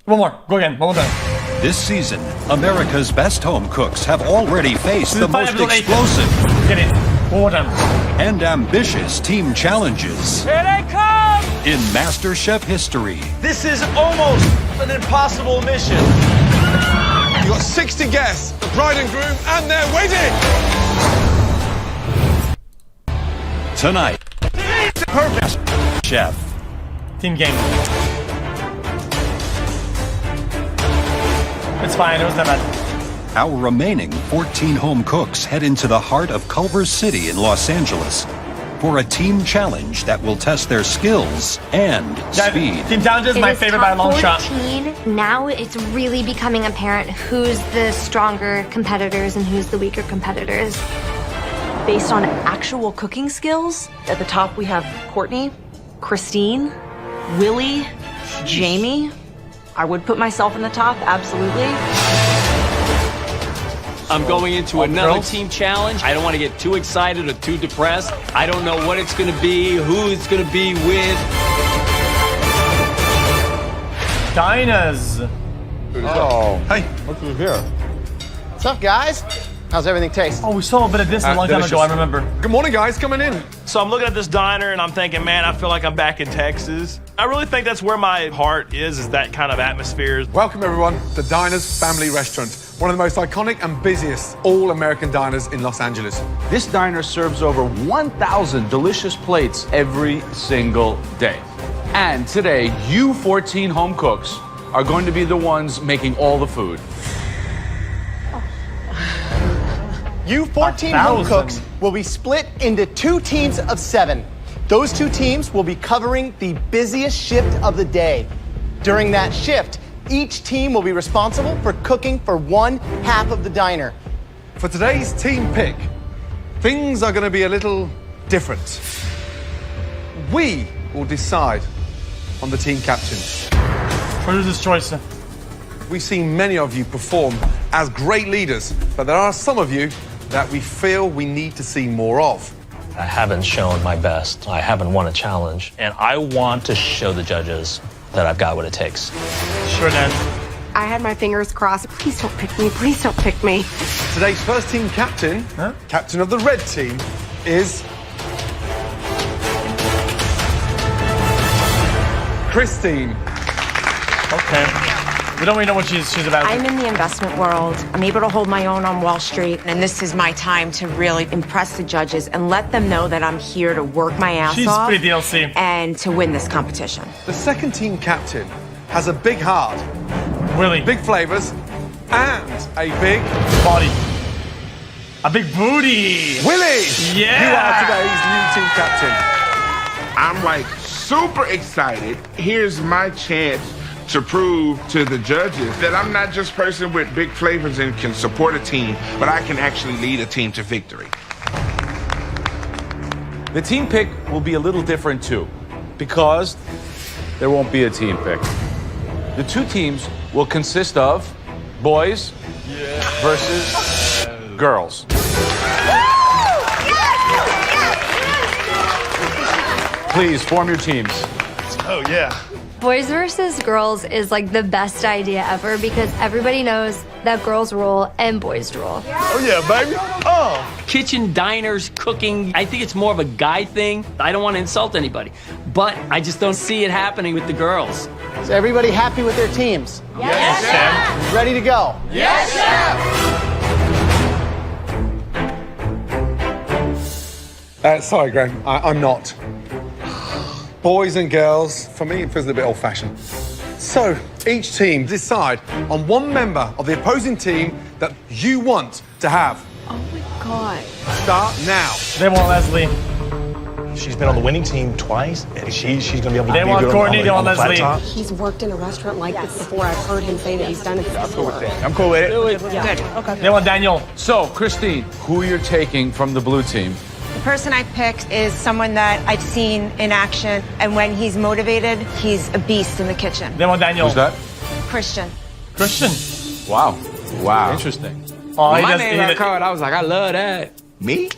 One more. Go again. One more time. This season, America's best home cooks have already faced the most episode 8. explosive Get it. One more time. and ambitious team challenges Here they come! in MasterChef history. This is almost an impossible mission. You got 60 guests, the bride and groom, and their wedding. Tonight, Perfect. Chef. Team game. It's fine. It was not bad. Our remaining 14 home cooks head into the heart of Culver City in Los Angeles for a team challenge that will test their skills and speed. Team challenge is my favorite by a long shot. 14. Now it's really becoming apparent who's the stronger competitors and who's the weaker competitors. Based on actual cooking skills, at the top we have Courtney, Christine, Willie, Jamie. I would put myself in the top, absolutely. I'm going into another girls? team challenge. I don't want to get too excited or too depressed. I don't know what it's going to be, who it's going to be with. Dinah's. Oh, Hey, look who's here. What's up, guys? How's everything taste? Oh, we saw a bit of this a long time ago. I remember. good morning, guys. Coming in. So I'm looking at this diner and I'm thinking, man, I feel like I'm back in Texas. I really think that's where my heart is that kind of atmosphere. Welcome, everyone, to Diners Family Restaurant, one of the most iconic and busiest all-American diners in Los Angeles. This diner serves over 1,000 delicious plates every single day. And today, you 14 home cooks are going to be the ones making all the food. You 14 home 1,000. cooks will be split into 2 teams of 7. Those 2 teams will be covering the busiest shift of the day. During that shift, each team will be responsible for cooking for one half of the diner. For today's team pick, things are going to be a little different. We will decide on the team captain. Producer's choice. We've seen many of you perform as great leaders, but there are some of you that we feel we need to see more of. I haven't shown my best. I haven't won a challenge. And I want to show the judges that I've got what it takes. Sure, Dan. I had my fingers crossed. Please don't pick me. Please don't pick me. Today's first team captain, captain of the red team, is Christine. Okay. We don't really know what she's about. I'm in the investment world. I'm able to hold my own on Wall Street, and this is my time to really impress the judges and let them know that I'm here to work my ass She's off pretty DLC. and to win this competition. The second team captain has a big heart, Willie. big flavors, and a big body. A big booty. Willie. Yeah. You are today's new team captain. I'm like super excited. Here's my chance to prove to the judges that I'm not just a person with big flavors and can support a team, but I can actually lead a team to victory. The team pick will be a little different too, because there won't be a team pick. The 2 teams will consist of boys versus girls. Please form your teams. Oh, yeah. Boys versus girls is like the best idea ever because everybody knows that girls rule and boys rule. Oh, yeah, baby. Oh. Kitchen, diners, cooking, I think it's more of a guy thing. I don't want to insult anybody, but I just don't see it happening with the girls. Is everybody happy with their teams? Yes, Sam. Ready to go? Yes, chef. Sorry, Graham, I'm not. Boys and girls, for me, it feels a bit old-fashioned. So, each team decide on one member of the opposing team that you want to have. Oh my God. Start now. They want Leslie. She's been on the winning team twice, and she's going to be able to They be want good Courtney, they on want the flat Leslie. top. He's worked in a restaurant like this before. I've heard him say that he's done it before. I'm cool with it. Good. Okay. They want Daniel. So, Christine, who you're taking from the blue team? The person I picked is someone that I've seen in action, and when he's motivated, he's a beast in the kitchen. They want Daniel. Who's that? Christian. Christian. Wow. Wow. Interesting. Oh, When he my does, name he got does- called, I was like, I love that. Me?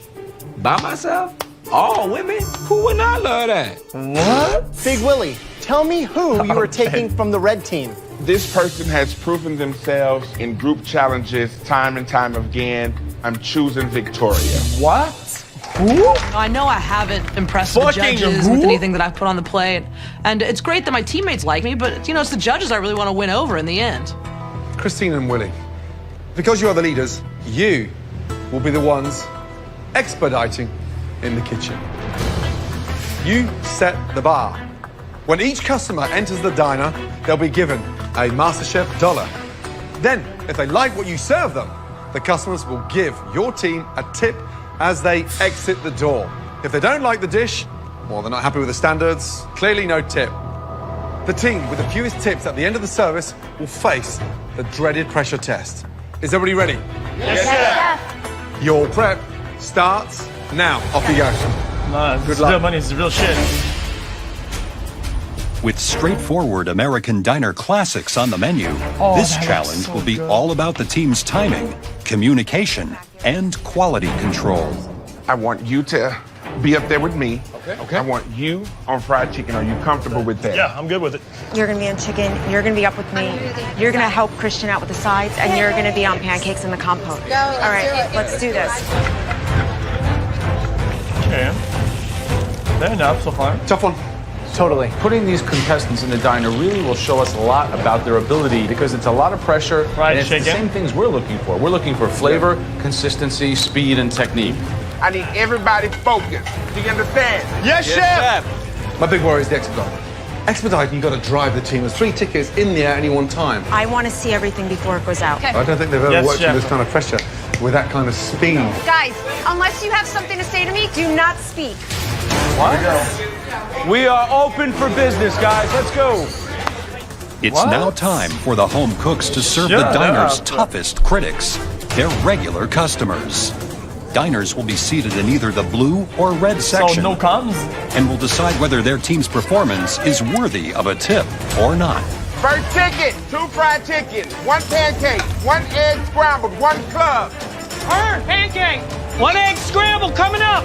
By myself? All women? Who would not love that? What? Big Willie, tell me who you are taking from the red team. This person has proven themselves in group challenges time and time again. I'm choosing Victoria. What? I know I haven't impressed the judges with anything that I've put on the plate. And it's great that my teammates like me, but, you know, it's the judges I really want to win over in the end. Christine and Willie, because you are the leaders, you will be the ones expediting in the kitchen. You set the bar. When each customer enters the diner, they'll be given a MasterChef dollar. Then, if they like what you serve them, the customers will give your team a tip as they exit the door. If they don't like the dish, or they're not happy with the standards, clearly no tip. The team with the fewest tips at the end of the service will face the dreaded pressure test. Is everybody ready? Yes, Chef. Your prep starts now. Off you go. Nah, Good real luck. money is real shit. With straightforward American diner classics on the menu, this that challenge looks so will be good. all about the team's timing, communication, and quality control. I want you to be up there with me. Okay. I want you on fried chicken. Are you comfortable with that? Yeah, I'm good with it. You're gonna be on chicken, you're gonna be up with me, you're gonna help Christian out with the sides, and you're gonna be on pancakes and the compote. All right, let's do this. Okay. Fair enough so far. Tough one. Totally. Putting these contestants in the diner really will show us a lot about their ability because it's a lot of pressure. Fried and it's the chicken. same things we're looking for. We're looking for flavor, consistency, speed, and technique. I need everybody focused. Do you understand? Yes, chef! My big worry is the expedite. Expedite, you've got to drive the team. There's 3 tickets in the air at any one time. I want to see everything before it goes out. I don't think they've ever Yes, worked chef. with this kind of pressure, with that kind of speed. Guys, unless you have something to say to me, do not speak. We are open for business, guys. Let's go. It's What? now time for the home cooks to serve Shut the diner's up. toughest critics, their regular customers. Diners will be seated in either the blue or red So section no crumbs? and will decide whether their team's performance is worthy of a tip or not. First ticket, 2 fried chicken, 1 pancake, 1 egg scrambled, 1 club. Pancake! 1 egg scramble coming up!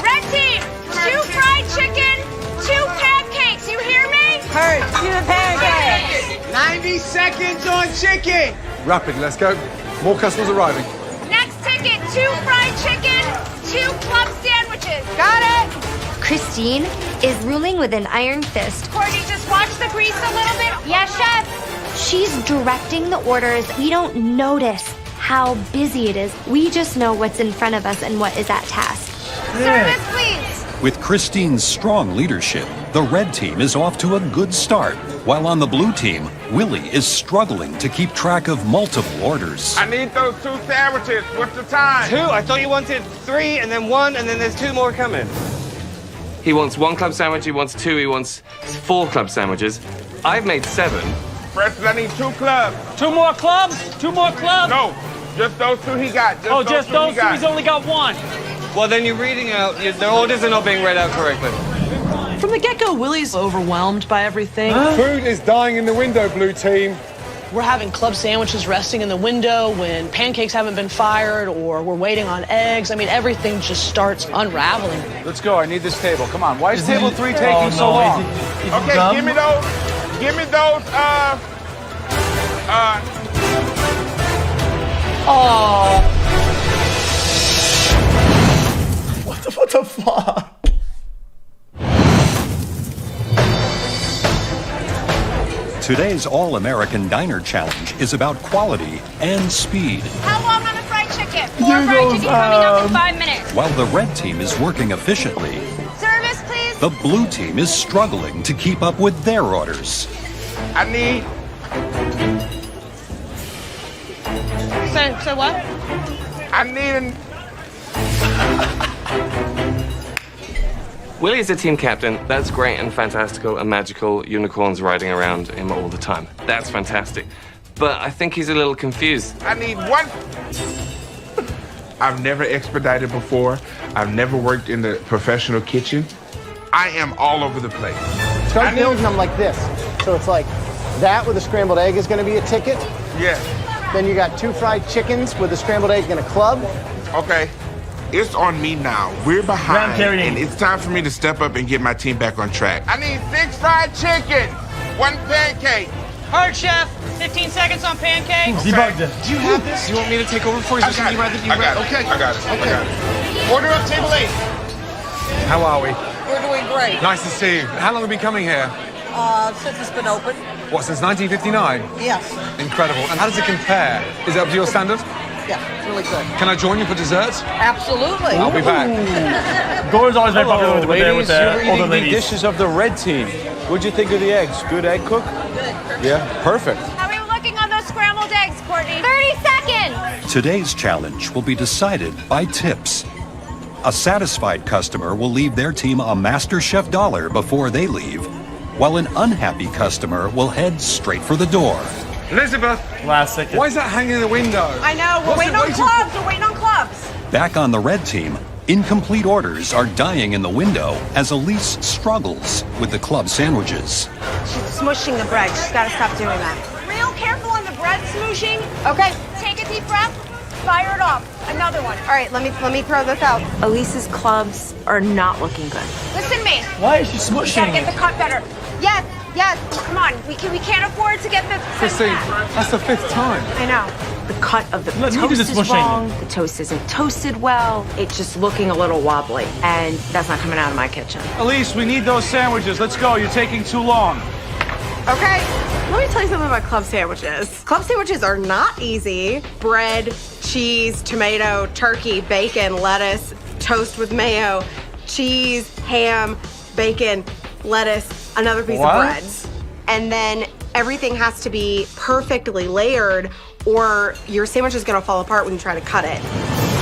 Red team, 2 fried chicken, 2 pancakes. You hear me? Heard. 2 pancakes. 90 seconds on chicken. Rapid, let's go. More customers arriving. Next ticket, 2 fried chicken, 2 club sandwiches. Got it? Christine is ruling with an iron fist. Courtney, just watch the grease a little bit. Yes, chef. She's directing the orders. We don't notice how busy it is. We just know what's in front of us and what is at task. Service, please. With Christine's strong leadership, the red team is off to a good start, while on the blue team, Willie is struggling to keep track of multiple orders. I need those 2 sandwiches. What's the time? 2? I thought you wanted 3 and then 1 and then there's 2 more coming. He wants 1 club sandwich, he wants 2, he wants 4 club sandwiches. I've made 7. Preston, I need 2 clubs. 2 more clubs? 2 more clubs? No, just those 2 he got. Just those two? He's only got 1. Well, then you're reading out, the orders are not being read out correctly. From the get-go, Willie's overwhelmed by everything. Food is dying in the window, blue team. We're having club sandwiches resting in the window when pancakes haven't been fired or we're waiting on eggs. I mean, everything just starts unraveling. Let's go. I need this table. Come on. Why is table 3 taking so long? Okay, give me those. Give me those. What the fuck? Today's All-American Diner Challenge is about quality and speed. How long on the fried chicken? 4 Here fried goes, chicken coming up in 5 minutes. While the red team is working efficiently, Service, please. the blue team is struggling to keep up with their orders. I need. So what? I need. Willie is a team captain. That's great and fantastical and magical. Unicorns riding around him all the time. That's fantastic. But I think he's a little confused. I need 1. I've never expedited before. I've never worked in the professional kitchen. I am all over the place. Start building them like this. So it's like that with a scrambled egg is going to be a ticket. Yes. Then you got 2 fried chickens with a scrambled egg and a club. Okay. It's on me now. We're behind, carrying. and it's time for me to step up and get my team back on track. I need 6 fried chicken, 1 pancake, Hard, chef. 15 seconds on pancakes. Debugged it. Do you have this? Do you want me to take over for you? I got it. I got it. Okay. I got it. I got it. Order up table 8. How are we? We're doing great. Nice to see you. How long have you been coming here? Since it's been open. What, since 1959? Yes. Incredible. And how does it compare? Is it up to your standard? Yeah, it's really good. Can I join you for dessert? Absolutely. I'll be back. Gore's always very popular with ladies, the you're older eating the ladies. dishes of the red team. What'd you think of the eggs? Good egg cook? Yeah, perfect. How are we looking on those scrambled eggs, Courtney? 30 seconds! Today's challenge will be decided by tips. A satisfied customer will leave their team a MasterChef dollar before they leave, while an unhappy customer will head straight for the door. Elizabeth! Last second. Why is that hanging in the window? I know. We're waiting on clubs. We're waiting on clubs. Back on the red team, incomplete orders are dying in the window as Elise struggles with the club sandwiches. She's smushing the bread. She's got to stop doing that. Real careful on the bread smooshing. Okay, take a deep breath. Fire it off. Another one. All right, let me throw this out. Elise's clubs are not looking good. Listen to me. Why is she We smushing? gotta get the cut better. Yes, yes. Come on. We can't afford to get this. Christine, that's the 5th time. I know. The cut of the Look, you toast just is smushing. wrong. The toast isn't toasted well. It's just looking a little wobbly, and that's not coming out of my kitchen. Elise, we need those sandwiches. Let's go. You're taking too long. Okay, let me tell you something about club sandwiches. Club sandwiches are not easy. Bread, cheese, tomato, turkey, bacon, lettuce, toast with mayo, cheese, ham, bacon, lettuce, another piece of bread. And then everything has to be perfectly layered or your sandwich is gonna fall apart when you try to cut it.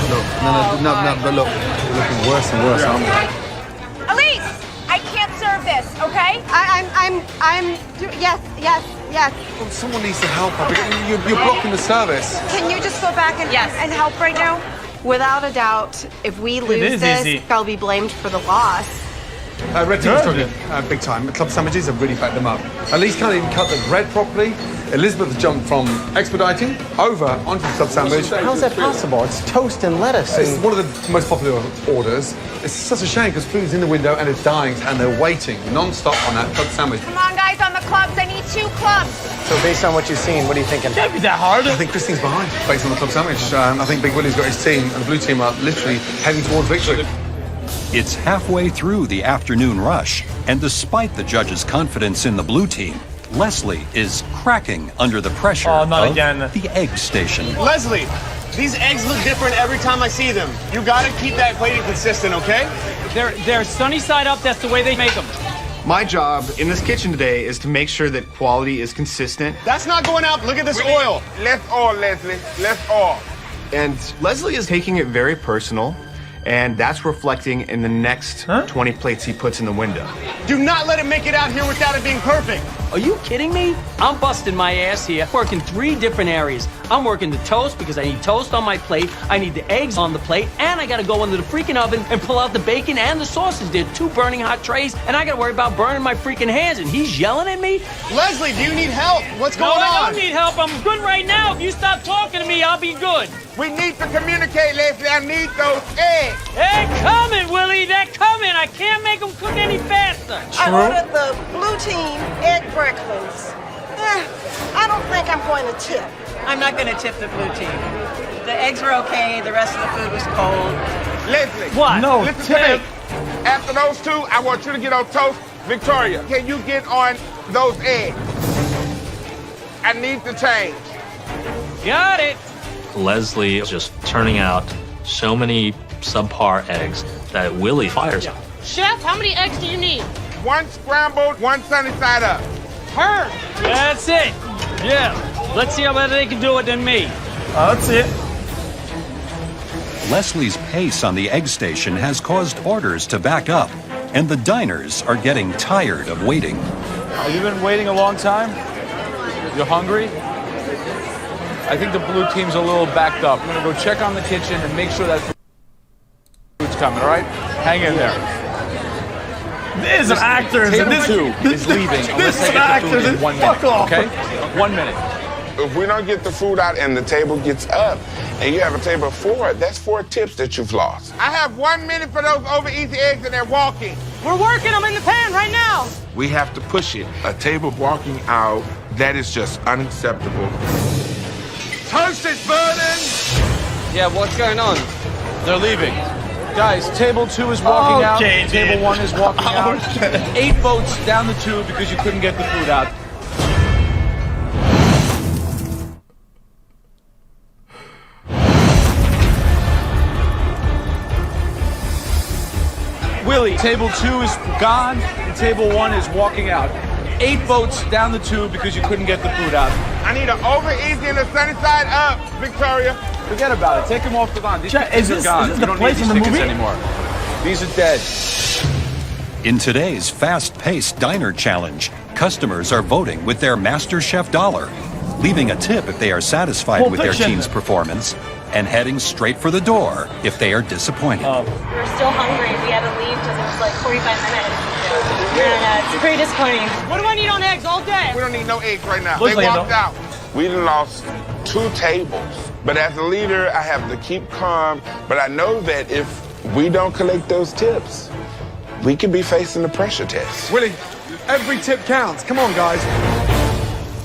Look, no, but look, we're looking worse and worse, aren't we? Elise, I can't serve this. Okay? Yes. Well, someone needs to help her. Because you're blocking the service. Can you just go back and help right now? Without a doubt, if we lose this, I'll be blamed for the loss. Red team is struggling big time. Club sandwiches have really backed them up. Elise can't even cut the bread properly. Elizabeth jumped from expediting over onto the club sandwich. How's that possible? It's toast and lettuce. It's one of the most popular orders. It's such a shame because food's in the window and it's dying and they're waiting non-stop on that club sandwich. Come on, guys, on the clubs. I need 2 clubs. So based on what you've seen, what are you thinking? Can't be that hard. I think Christine's behind based on the club sandwich. I think Big Willie's got his team and the blue team are literally heading towards victory. It's halfway through the afternoon rush, and despite the judges' confidence in the blue team, Leslie is cracking under the pressure of the egg station. Leslie, these eggs look different every time I see them. You gotta keep that plating consistent, okay? They're sunny side up. That's the way they make them. My job in this kitchen today is to make sure that quality is consistent. That's not going out. Look at this oil. Less oil, Leslie. Less oil. And Leslie is taking it very personal, and that's reflecting in the next 20 plates he puts in the window. Do not let him make it out here without it being perfect. Are you kidding me? I'm busting my ass here, working 3 different areas. I'm working the toast because I need toast on my plate, I need the eggs on the plate, and I gotta go into the freaking oven and pull out the bacon and the sausage. There are 2 burning hot trays, and I gotta worry about burning my freaking hands, and he's yelling at me? Leslie, do you need help? What's going on? No, I don't need help. I'm good right now. If you stop talking to me, I'll be good. We need to communicate, Leslie. I need those eggs. They're coming, Willie. They're coming. I can't make them cook any faster. I ordered the blue team egg breakfast. I don't think I'm going to tip. I'm not going to tip the blue team. The eggs were okay. The rest of the food was cold. Leslie. What? No, Listen to me. After those 2, I want you to get on toast. Victoria, can you get on those eggs? I need to change. Got it. Leslie is just turning out so many subpar eggs that Willie fires him. Chef, how many eggs do you need? 1 scrambled, 1 sunny side up. Her. That's it. Yeah. Let's see how better they can do it than me. That's it. Leslie's pace on the egg station has caused orders to back up, and the diners are getting tired of waiting. Have you been waiting a long time? You're hungry? I think the blue team's a little backed up. I'm gonna go check on the kitchen and make sure that food's coming, all right? Hang in there. These are actors. Table 2 is leaving unless they get the food in 1 minute, Fuck off. okay? 1 minute. If we don't get the food out and the table gets up, and you have a table of 4, that's 4 tips that you've lost. I have 1 minute for those over easy eggs and they're walking. We're working them in the pan right now. We have to push it. A table walking out, that is just unacceptable. Toast is burning! Yeah, what's going on? They're leaving. Guys, table 2 is walking out. Okay, Table dude. 1 is walking out. 8 votes down the tube because you couldn't get the food out. Willie, table 2 is gone, and table 1 is walking out. 8 votes down the tube because you couldn't get the food out. I need an over easy and a sunny side up, Victoria. Forget about it. Take them off the line. These Chat, tickets is are this- gone. is this You the don't place need in these the tickets movie? anymore. These are dead. In today's fast-paced diner challenge, customers are voting with their MasterChef dollar, leaving a tip if they are satisfied Pulp with their Fiction. team's performance, and heading straight for the door if they are disappointed. We're still hungry. We had to leave because it was like 45 minutes. And it's pretty disappointing. What do I need on eggs all day? We don't need no eggs right now. Looks They like walked it, out. We done lost 2 tables. But as a leader, I have to keep calm. But I know that if we don't collect those tips, we could be facing the pressure test. Willie, every tip counts. Come on, guys.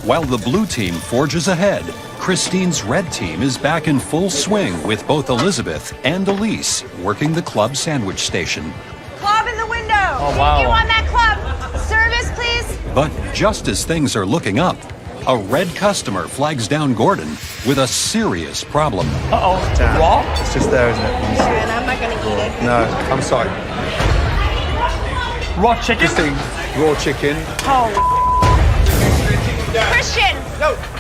While the blue team forges ahead, Christine's red team is back in full swing with both Elizabeth and Elise working the club sandwich station. Club in the window. Oh, wow. You on that club? Service, please. But just as things are looking up, a red customer flags down Gordon with a serious problem. Uh-oh. Raw? It's just there, isn't it? And I'm not gonna eat it. No, I'm sorry. Raw chicken? Christine, raw chicken. Christian,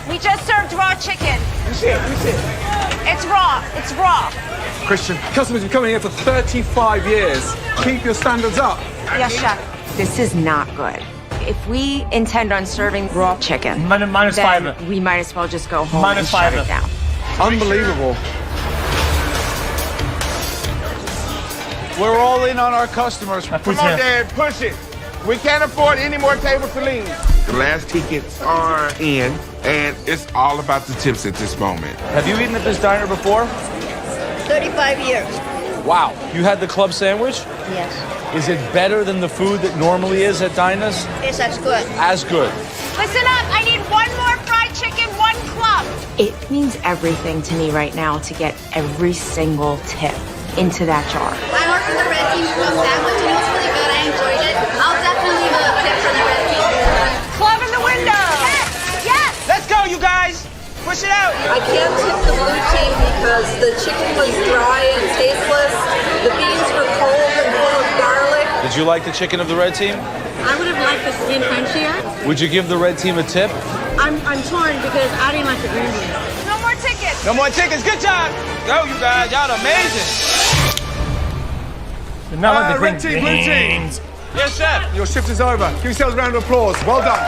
we just served raw chicken. It's raw. It's raw. Christian, customers have been coming here for 35 years. Keep your standards up. Yes, chef. This is not good. If we intend on serving raw chicken, Minus then 5. we might as well just go home Minus and shut 5. it down. Unbelievable. We're all in on our customers. Come on, Dad, push it. We can't afford any more tables to leave. The last tickets are in, and it's all about the tips at this moment. Have you eaten at this diner before? 35 years. Wow. You had the club sandwich? Yes. Is it better than the food that normally is at diners? It's as good. As good. Listen up. I need one more fried chicken, one club. It means everything to me right now to get every single tip into that jar. I ordered the red team club sandwich and it was really good. I enjoyed it. I'll definitely leave a tip for the red team. Club in the window. Yes. Let's go, you guys. Push it out. I can't tip the blue team because the chicken was dry and tasteless. The beans were cold and full of garlic. Did you like the chicken of the red team? I would have liked the skin crunchier. Would you give the red team a tip? I'm torn because I didn't like the green beans. No more tickets. No more tickets. Good job. Go, you guys. Y'all amazing. Not like the green red team, blue team. beans. Yes, chef. Your shift is over. Give yourselves a round of applause. Well done.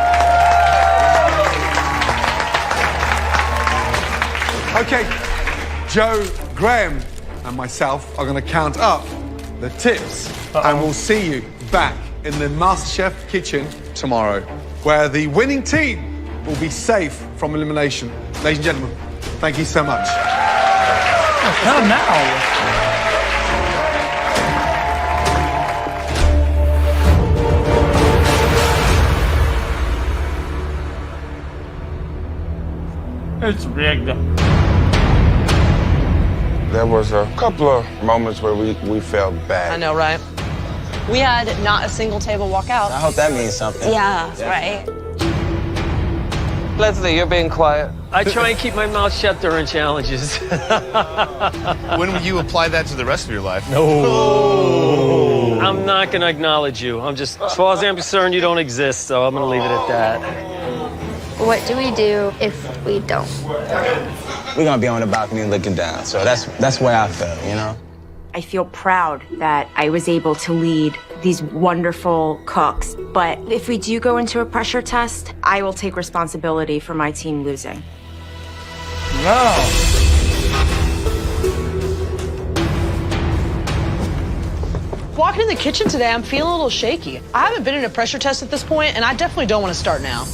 Okay, Joe, Graham, and myself are going to count up the tips, and we'll see you back in the MasterChef kitchen tomorrow, where the winning team will be safe from elimination. Ladies and gentlemen, thank you so much. Not now. It's rigged. There was a couple of moments where we felt bad. I know, right? We had not a single table walk out. I hope that means something. Yeah, right. Leslie, you're being quiet. I try and keep my mouth shut during challenges. When will you apply that to the rest of your life? No. I'm not going to acknowledge you. As far as I'm concerned, you don't exist, so I'm going to leave it at that. What do we do if we don't? We're gonna be on the balcony looking down. So that's where I felt, you know? I feel proud that I was able to lead these wonderful cooks. But if we do go into a pressure test, I will take responsibility for my team losing. No. Walking in the kitchen today, I'm feeling a little shaky. I haven't been in a pressure test at this point, and I definitely don't want to start now.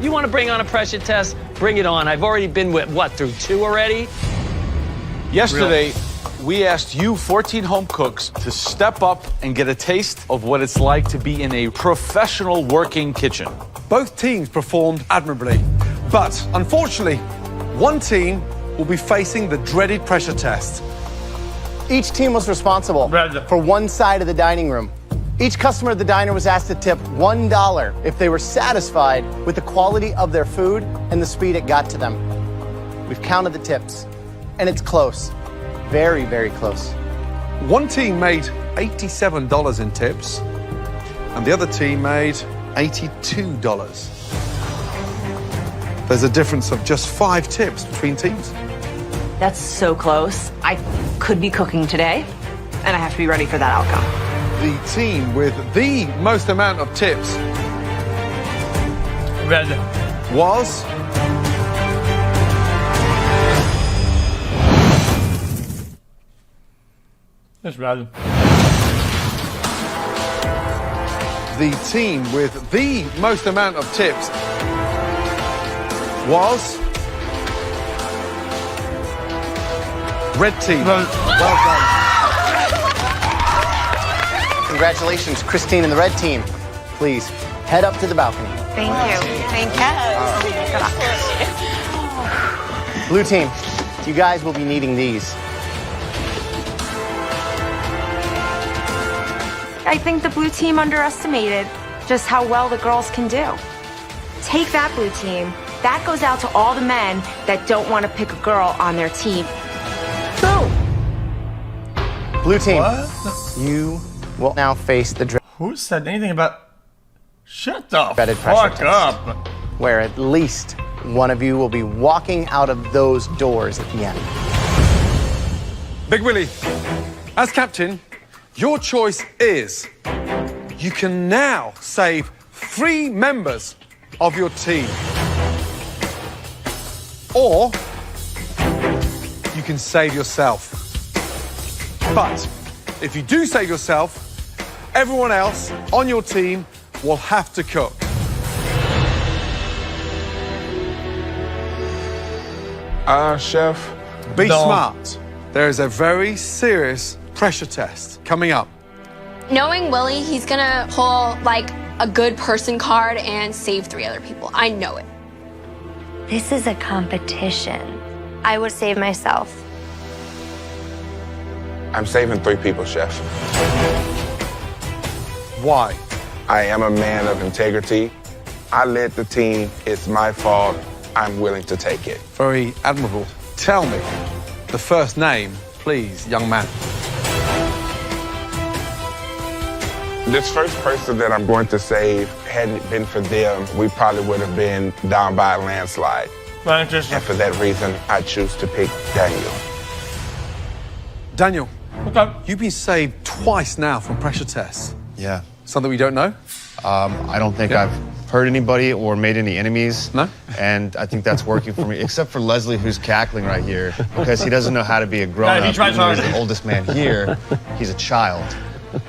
You want to bring on a pressure test? Bring it on. I've already been with, through 2 already? Yesterday, we asked you 14 home cooks to step up and get a taste of what it's like to be in a professional working kitchen. Both teams performed admirably, but unfortunately, one team will be facing the dreaded pressure test. Each team was responsible for one side of the dining room. Each customer at the diner was asked to tip $1 if they were satisfied with the quality of their food and the speed it got to them. We've counted the tips, and it's close. Very, very close. One team made $87 in tips, and the other team made $82. There's a difference of just 5 tips between teams. That's so close. I could be cooking today, and I have to be ready for that outcome. The team with the most amount of tips was That's red. the team with the most amount of tips was red team. Well done. Congratulations, Christine and the red team. Please, head up to the balcony. Thank you. Thank you. Blue team, you guys will be needing these. I think the blue team underestimated just how well the girls can do. Take that, blue team. That goes out to all the men that don't want to pick a girl on their team. Boom! Blue team, you will now face the Who said anything about... Shut the dreaded pressure fuck test, up. where at least one of you will be walking out of those doors at the end. Big Willie, as captain, your choice is you can now save 3 members of your team. Or you can save yourself. But if you do save yourself, everyone else on your team will have to cook. Chef. Be smart. There is a very serious pressure test coming up. Knowing Willie, he's gonna pull like a good person card and save 3 other people. I know it. This is a competition. I would save myself. I'm saving 3 people, Chef. Why? I am a man of integrity. I led the team. It's my fault. I'm willing to take it. Very admirable. Tell me the first name, please, young man. This first person that I'm going to save, hadn't it been for them, we probably would have been down by a landslide. And for that reason, I choose to pick Daniel. Daniel, you've been saved twice now from pressure tests. Yeah. Something we don't know? I don't think I've hurt anybody or made any enemies. No? And I think that's working for me, except for Leslie, who's cackling right here, because he doesn't know how to be a grown-up. he tries hard. He's the oldest man here. He's a child.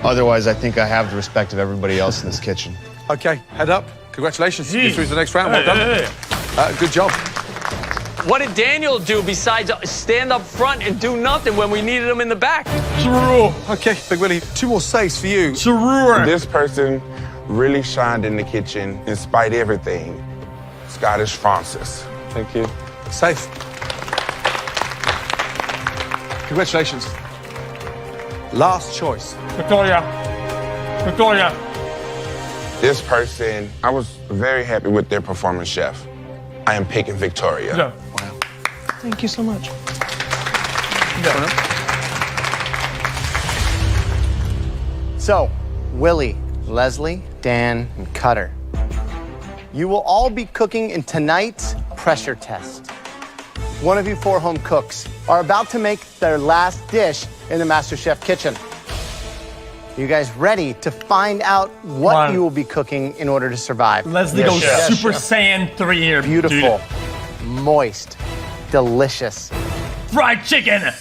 Otherwise, I think I have the respect of everybody else in this kitchen. Okay, head up. Congratulations. You're through to the next round. Well done. Good job. What did Daniel do besides stand up front and do nothing when we needed him in the back? Okay, Big Willie, 2 more saves for you. This person really shined in the kitchen in spite of everything. Scottish Francis. Thank you. Safe. Congratulations. Last choice. Victoria. Victoria. This person, I was very happy with their performance, Chef. I am picking Victoria. Yeah. Wow. Thank you so much. So, Willie, Leslie, Dan, and Cutter, you will all be cooking in tonight's pressure test. One of you 4 home cooks are about to make their last dish in the MasterChef kitchen. Are you guys ready to find out what you will be cooking in order to survive? Leslie goes Super Saiyan 3 here. Beautiful, moist, delicious. Fried chicken.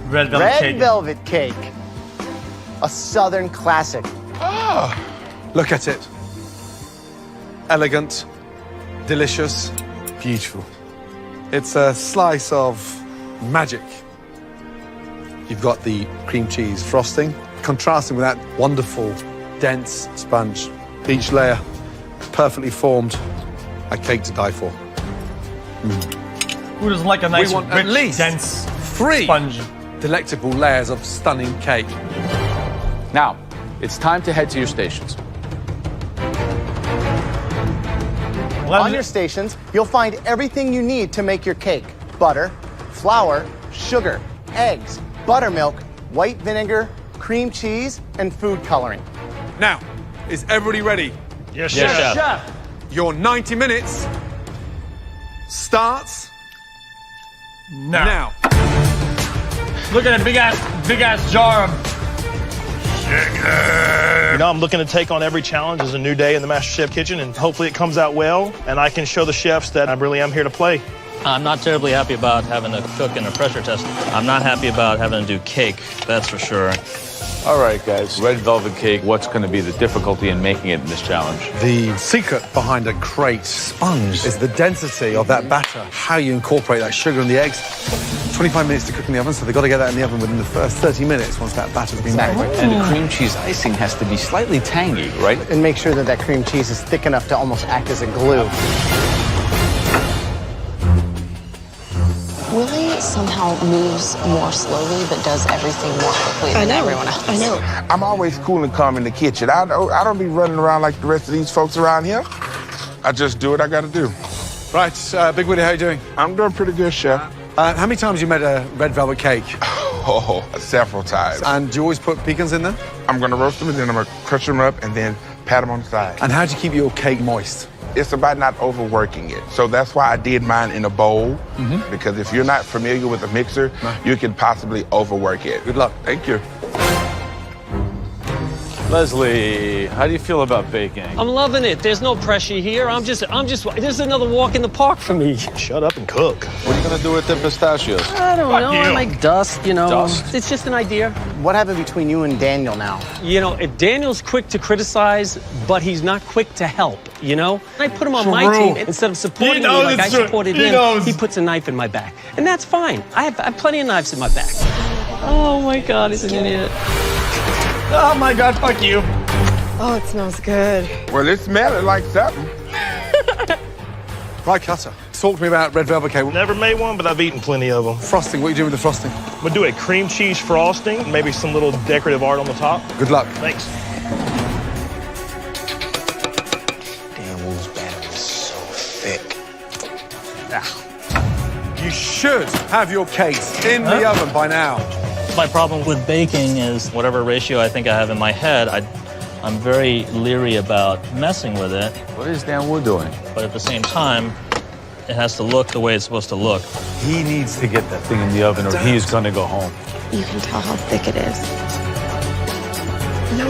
Red velvet Red cake. velvet cake. A Southern classic. Look at it. Elegant, delicious, beautiful. It's a slice of magic. You've got the cream cheese frosting, contrasting with that wonderful, dense sponge. Each layer perfectly formed, a cake to die for. Who doesn't like a nice, we want rich, at least dense 3 sponge? Delectable layers of stunning cake. Now, it's time to head to your stations. On your stations, you'll find everything you need to make your cake. Butter, flour, sugar, eggs, buttermilk, white vinegar, cream cheese, and food coloring. Now, is everybody ready? Yes, Chef. Your 90 minutes starts now. Look at that big ass jar of sugar. You know, I'm looking to take on every challenge as a new day in the MasterChef kitchen, and hopefully it comes out well, and I can show the chefs that I really am here to play. I'm not terribly happy about having to cook in a pressure test. I'm not happy about having to do cake, that's for sure. All right, guys. Red velvet cake. What's going to be the difficulty in making it in this challenge? The secret behind a great sponge is the density of that batter, how you incorporate that sugar and the eggs. 25 minutes to cook in the oven, so they've got to get that in the oven within the first 30 minutes once that batter's been made. And the cream cheese icing has to be slightly tangy, right? And make sure that that cream cheese is thick enough to almost act as a glue. Willie somehow moves more slowly, but does everything more quickly than everyone else. I know. I'm always cool and calm in the kitchen. I don't be running around like the rest of these folks around here. I just do what I got to do. Right, Big Woody, how you doing? I'm doing pretty good, Chef. How many times you made a red velvet cake? Oh, several times. And do you always put pecans in there? I'm going to roast them, and then I'm going to crush them up, and then pat them on the side. And how do you keep your cake moist? It's about not overworking it. So that's why I did mine in a bowl, because if you're not familiar with a mixer, you can possibly overwork it. Good luck. Thank you. Leslie, how do you feel about baking? I'm loving it. There's no pressure here. I'm just, this is another walk in the park for me. Shut up and cook. What are you going to do with the pistachios? I don't know. I like dust, you know. Dust? It's just an idea. What happened between you and Daniel now? You know, Daniel's quick to criticize, but he's not quick to help, you know? I put him on my team instead of supporting me like I supported him. He puts a knife in my back. And that's fine. I have plenty of knives in my back. Oh my God, he's an idiot. Oh my God, fuck you. Oh, it smells good. Well, it smells like something. Right, Cutter. Talk to me about red velvet cake. Never made one, but I've eaten plenty of them. Frosting, what are you doing with the frosting? I'm gonna do a cream cheese frosting, maybe some little decorative art on the top. Good luck. Thanks. Damn, Wu's batter is so thick. You should have your cakes in the oven by now. My problem with baking is whatever ratio I think I have in my head, I'm very leery about messing with it. What is Dan Wu doing? But at the same time, it has to look the way it's supposed to look. He needs to get that thing in the oven or he's going to go home. You can tell how thick it is. No,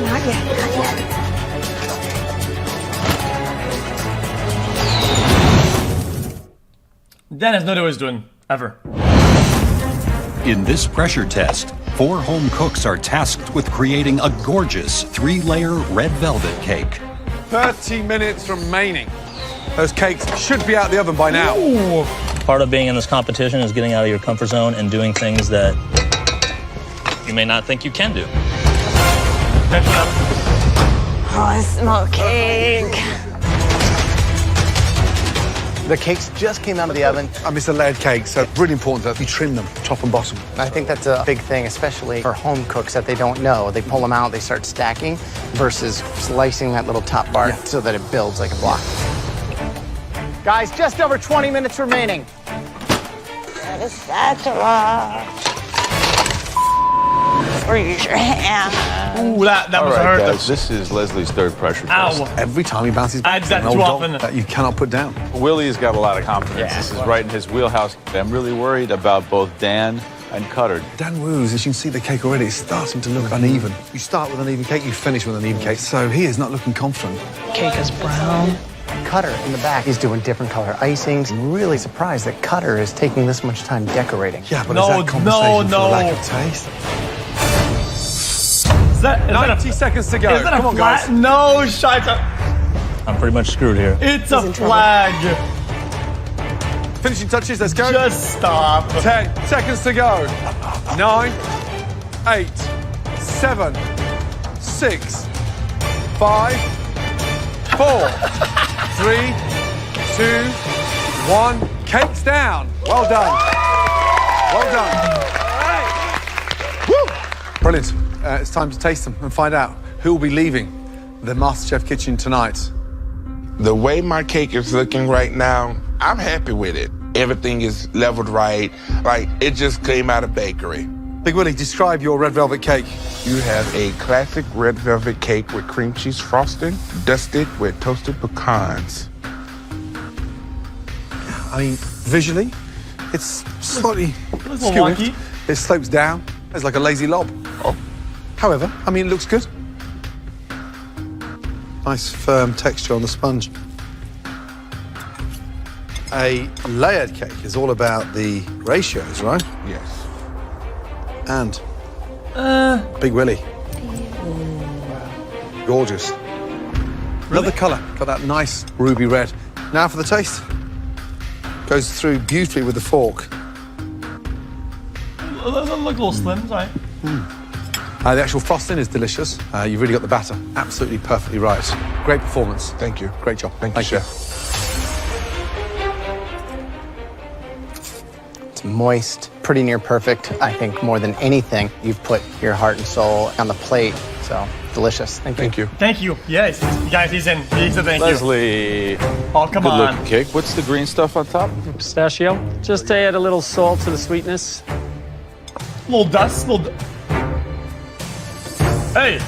not yet, not yet. Dan has no idea what he's doing, ever. In this pressure test, 4 home cooks are tasked with creating a gorgeous 3-layer red velvet cake. 30 minutes remaining. Those cakes should be out the oven by now. Ooh. Part of being in this competition is getting out of your comfort zone and doing things that you may not think you can do. Oh, I smell cake. The cakes just came out of the oven. I miss a layered cake, so it's really important that you trim them, top and bottom. I think that's a big thing, especially for home cooks that they don't know. They pull them out, they start stacking, versus slicing that little top part so that it builds like a block. Guys, just over 20 minutes remaining. Raise your hand. Ooh, that All was right, hurt. guys, this is Leslie's third pressure test. Ow. Every time he bounces back, I did that an old too dog often. that you cannot put down. Willie's got a lot of confidence. This is right in his wheelhouse. I'm really worried about both Dan and Cutter. Dan Wu's, as you can see the cake already, it's starting to look uneven. You start with an even cake, you finish with an even cake. So he is not looking confident. Cake is brown. Cutter in the back, he's doing different color icings. I'm really surprised that Cutter is taking this much time decorating. Yeah, but is that compensation for the lack of taste? Is that 90 seconds to go. Is that Come a on, flag? guys. No, shite. I'm pretty much screwed here. It's a flag. Finishing touches, let's go. Just stop. 10 seconds to go. 9, 8, 7, 6, 5, 4, 3, 2, 1. Cake's down. Well done. Well done. Woo! Brilliant. It's time to taste them and find out who will be leaving the MasterChef kitchen tonight. The way my cake is looking right now, I'm happy with it. Everything is leveled right, like it just came out of bakery. Big Willie, describe your red velvet cake. You have a classic red velvet cake with cream cheese frosting, dusted with toasted pecans. I mean, visually, it's slightly skewed. wonky. It slopes down. It's like a lazy lob. However, I mean, it looks good. Nice firm texture on the sponge. A layered cake is all about the ratios, right? Yes. And Big Willie. Gorgeous. Love the colour. Got that nice ruby red. Now for the taste. Goes through beautifully with the fork. Look a little slim, sorry. The actual frosting is delicious. You've really got the batter absolutely perfectly right. Great performance. Thank you. Great job. Thank you, Chef. It's moist, pretty near perfect. I think more than anything, you've put your heart and soul on the plate. So delicious. Thank you. Thank you. Yes, guys, he's in. He's a thank Leslie. you. Oh, come Good on. looking cake. What's the green stuff on top? Pistachio. Just to add a little salt to the sweetness. Little dust, Hey!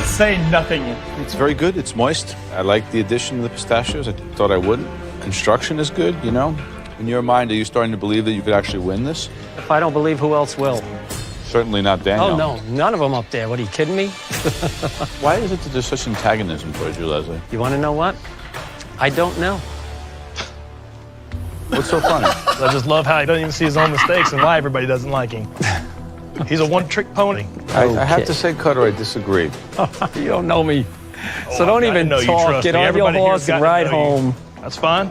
Say nothing. It's very good. It's moist. I like the addition of the pistachios. I thought I wouldn't. Construction is good, you know? In your mind, are you starting to believe that you could actually win this? If I don't believe, who else will? Certainly not Daniel. Oh, no. None of them up there. What, are you kidding me? Why is it that there's such antagonism towards you, Leslie? You want to know what? I don't know. What's so funny? I just love how he doesn't even see his own mistakes and why everybody doesn't like him. He's a one-trick pony. I have to say, Cutter, I disagree. You don't know me. So don't even talk. Get on your horse and ride home. That's fine.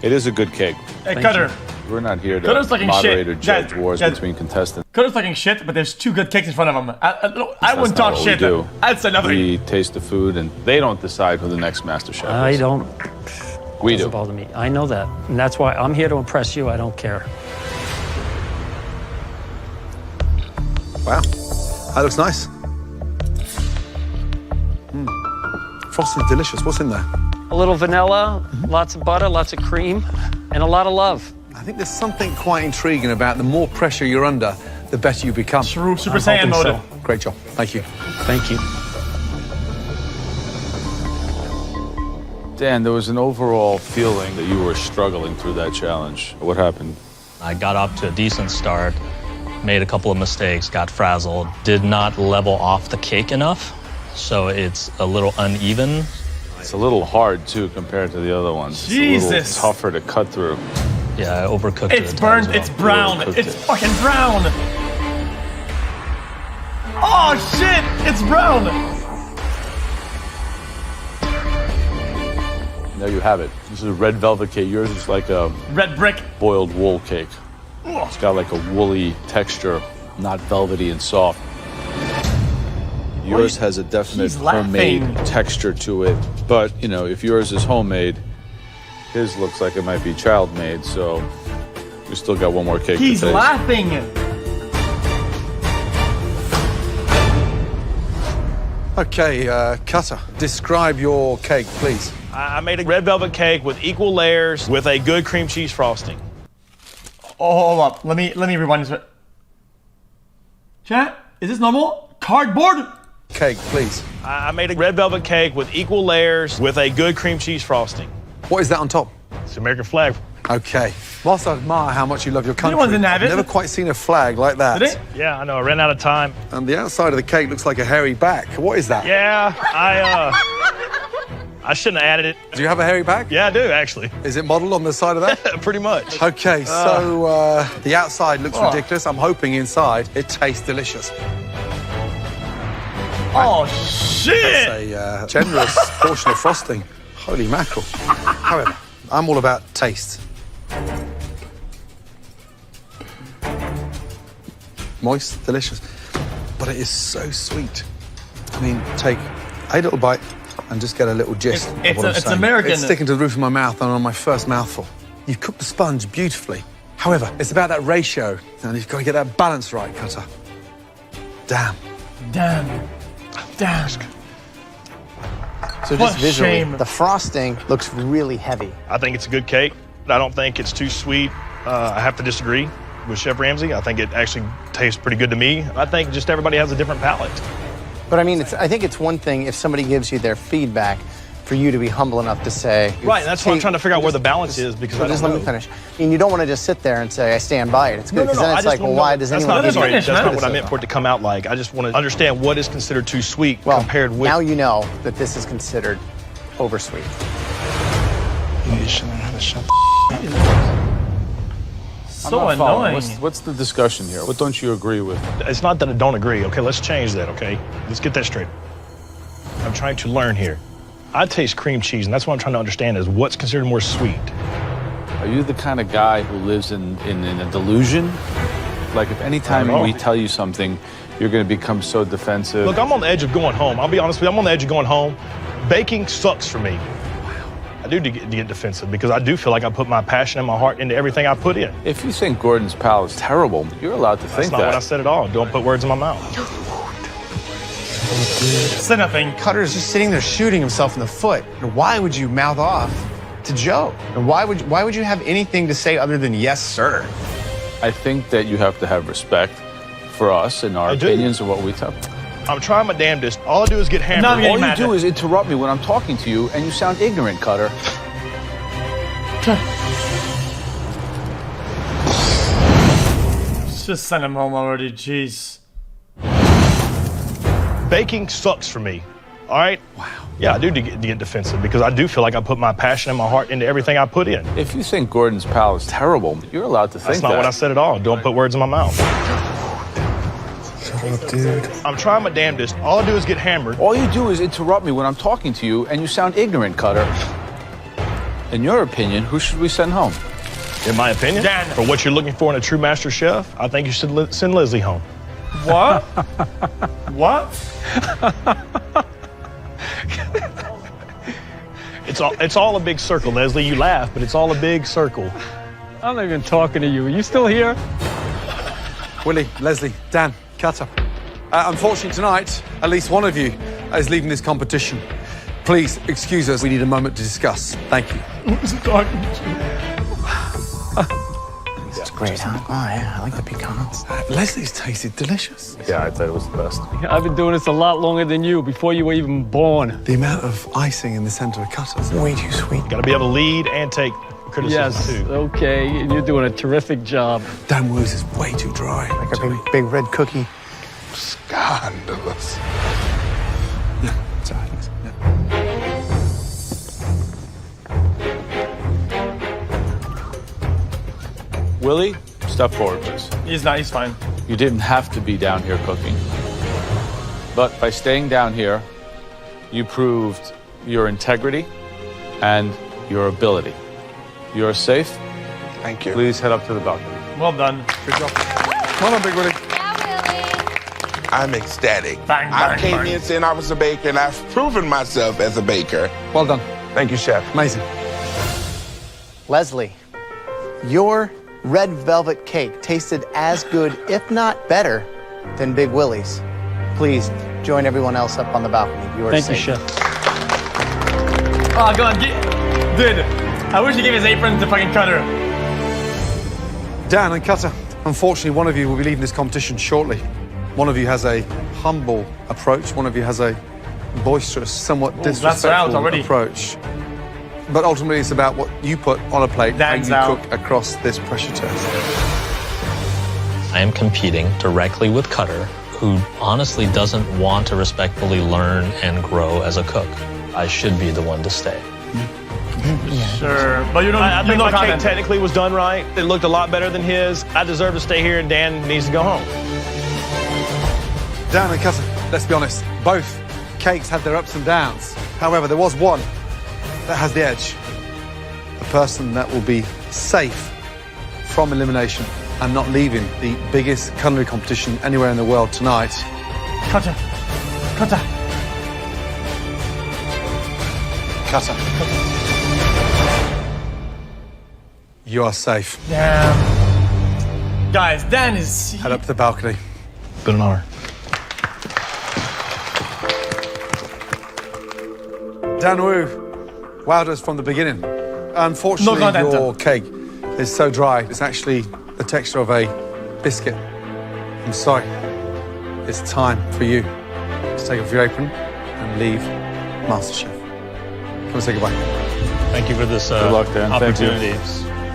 It is a good cake. Hey, Cutter. We're not here to Cutter's looking moderate shit. or judge Guys, wars between contestants. Cutter's looking shit, but there's two good cakes in front of him. I wouldn't talk shit. We do. I'd say nothing. We taste the food, and they don't decide who the next MasterChef is. I don't. We doesn't do. bother me. I know that. And that's why I'm here to impress you. I don't care. Wow. That looks nice. Frosting's delicious. What's in there? A little vanilla, lots of butter, lots of cream, and a lot of love. I think there's something quite intriguing about the more pressure you're under, the better you become. True, Super Saiyan mode. So. Great job. Thank you. Thank you. Dan, there was an overall feeling that you were struggling through that challenge. What happened? I got off to a decent start, made a couple of mistakes, got frazzled, did not level off the cake enough, so it's a little uneven. It's a little hard, too, compared to the other ones. Jesus. It's a little tougher to cut through. Yeah, I overcooked it. It's burned, it's brown, it's fucking brown. Oh shit, it's brown. There you have it. This is a red velvet cake. Yours is like a red brick boiled wool cake. It's got like a woolly texture, not velvety and soft. Yours has a definite homemade texture to it, but you know, if yours is homemade, his looks like it might be child made, so we still got one more cake to taste. He's laughing. Okay, Cutter, describe your cake, please. I made a red velvet cake with equal layers with a good cream cheese frosting. Oh, hold up. Let me rewind this. Chat, is this normal? Cardboard? Cake, please. I made a red velvet cake with equal layers with a good cream cheese frosting. What is that on top? It's the American flag. Okay. Whilst I admire how much you love your country, Anyone didn't have I've it. never quite seen a flag like that. Did it? Yeah, I know. I ran out of time. And the outside of the cake looks like a hairy back. What is that? Yeah, I shouldn't have added it. Do you have a hairy back? Yeah, I do, actually. Is it modelled on the side of that? Pretty much. Okay, so the outside looks ridiculous. I'm hoping inside it tastes delicious. Oh, shit! That's a generous portion of frosting. Holy mackerel. However, I'm all about taste. moist, delicious. But it is so sweet. I mean, take a little bite and just get a little gist of what I'm saying. American. It's sticking to the roof of my mouth and on my first mouthful. You've cooked the sponge beautifully. However, it's about that ratio, and you've got to get that balance right, Cutter. Damn. Damn. Damn. So What just visually, shame. the frosting looks really heavy. I think it's a good cake. I don't think it's too sweet. I have to disagree with Chef Ramsay. I think it actually tastes pretty good to me. I think just everybody has a different palate. But I mean, I think it's one thing if somebody gives you their feedback for you to be humble enough to say... Right, that's what I'm trying to figure out where the balance is because I don't just know. let me finish. I mean, you don't want to just sit there and say, I stand by it. It's good, No, because no, no. then I it's just like, well, wanna why know- does that's anyone not, give sorry, you that's not what I meant for it to come out like. I just want to understand what is considered too sweet compared with... Now you know that this is considered oversweet. You should learn how to shut So I'm not following. annoying. What's the discussion here? What don't you agree with? It's not that I don't agree. Okay, let's change that, okay? Let's get that straight. I'm trying to learn here. I taste cream cheese, and that's what I'm trying to understand is what's considered more sweet. Are you the kind of guy who lives in a delusion? Like if any time Not at all. we tell you something, you're going to become so defensive? Look, I'm on the edge of going home. I'll be honest with you, I'm on the edge of going home. Baking sucks for me. I do get defensive because I do feel like I put my passion and my heart into everything I put in. If you think Gordon's pal is terrible, you're allowed to That's think not that. what I said at all. Don't put words in my mouth. Say nothing. Cutter's just sitting there shooting himself in the foot. And why would you mouth off to Joe? And why would you have anything to say other than yes, sir? I think that you have to have respect for us and our I do. opinions and what we tell. I'm trying my damnedest. All I do is get hammered. Now I'm getting All you mad. do is interrupt me when I'm talking to you, and you sound ignorant, Cutter. Just send him home already, jeez. Baking sucks for me. All right? Wow. Yeah, I do get defensive because I do feel like I put my passion and my heart into everything I put in. If you think Gordon's pal is terrible, you're allowed to think That's not that. what I said at all. Don't put words in my mouth. Shut up, dude. I'm trying my damnedest. All I do is get hammered. All you do is interrupt me when I'm talking to you, and you sound ignorant, Cutter. In your opinion, who should we send home? In my opinion, Dan. for what you're looking for in a true master chef, I think you should send Leslie home. What? What? It's all a big circle, Leslie. You laugh, but it's all a big circle. I'm not even talking to you. Are you still here? Willie, Leslie, Dan, Cutter. Unfortunately tonight, at least one of you is leaving this competition. Please excuse us. We need a moment to discuss. Thank you. It's great, huh? Oh, yeah, I like the pecans. Leslie's tasted delicious. Yeah, I thought it was the best. I've been doing this a lot longer than you, before you were even born. The amount of icing in the center of Cutter's Way too sweet. Got to be able to lead and take criticism Yes, too. okay, and you're doing a terrific job. Dan Woos is way too dry. Like a big red cookie. Scandalous. Sorry. Willie, step forward, please. He's fine. You didn't have to be down here cooking. But by staying down here, you proved your integrity and your ability. You're safe. Thank you. Please head up to the balcony. Well done. Good job. Come on, Big Willie. I'm ecstatic. Bang, I bang, came bang. in saying I was a baker, and I've proven myself as a baker. Well done. Thank you, Chef. Amazing. Leslie, your red velvet cake tasted as good, if not better, than Big Willie's. Please join everyone else up on the balcony. You are Thank you, safe. Chef. Oh, go on. Dude, I wish he gave his apron to fucking Cutter. Dan and Cutter, unfortunately, one of you will be leaving this competition shortly. One of you has a humble approach. One of you has a boisterous, somewhat that's disrespectful out already. approach. But ultimately, it's about what you put on a plate Dan's and you out. cook across this pressure test. I am competing directly with Cutter, who honestly doesn't want to respectfully learn and grow as a cook. I should be the one to stay. Sure, but you don't. I think no my cake comment. technically was done right. It looked a lot better than his. I deserve to stay here, and Dan needs to go home. Dan and Cutter, let's be honest, both cakes had their ups and downs. However, there was one that has the edge. The person that will be safe from elimination and not leaving the biggest culinary competition anywhere in the world tonight. Cutter. Cutter. Cutter. You are safe. Damn. Guys, Dan is... Head up to the balcony. Been an honor. Dan Wu wowed us from the beginning. Unfortunately, your cake is so dry, it's actually the texture of a biscuit. I'm sorry. It's time for you to take off your apron and leave MasterChef. Come and say goodbye. Thank you for this Good luck, Dan. Thank you. opportunity.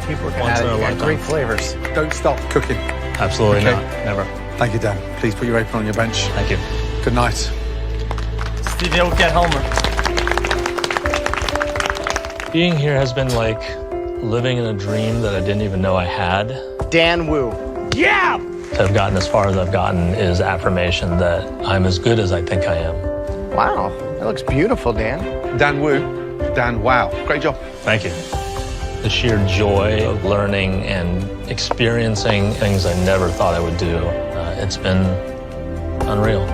Keep working Once at in it. a You got lifetime. great flavors. Don't stop cooking. Absolutely Okay. not. Never. Thank you, Dan. Please put your apron on your bench. Thank you. Good night. Steve, you'll get Homer. Being here has been like living in a dream that I didn't even know I had. Dan Wu. Yeah! To have gotten as far as I've gotten is affirmation that I'm as good as I think I am. Wow, that looks beautiful, Dan. Dan Wu. Dan, wow. Great job. Thank you. The sheer joy of learning and experiencing things I never thought I would do, it's been unreal.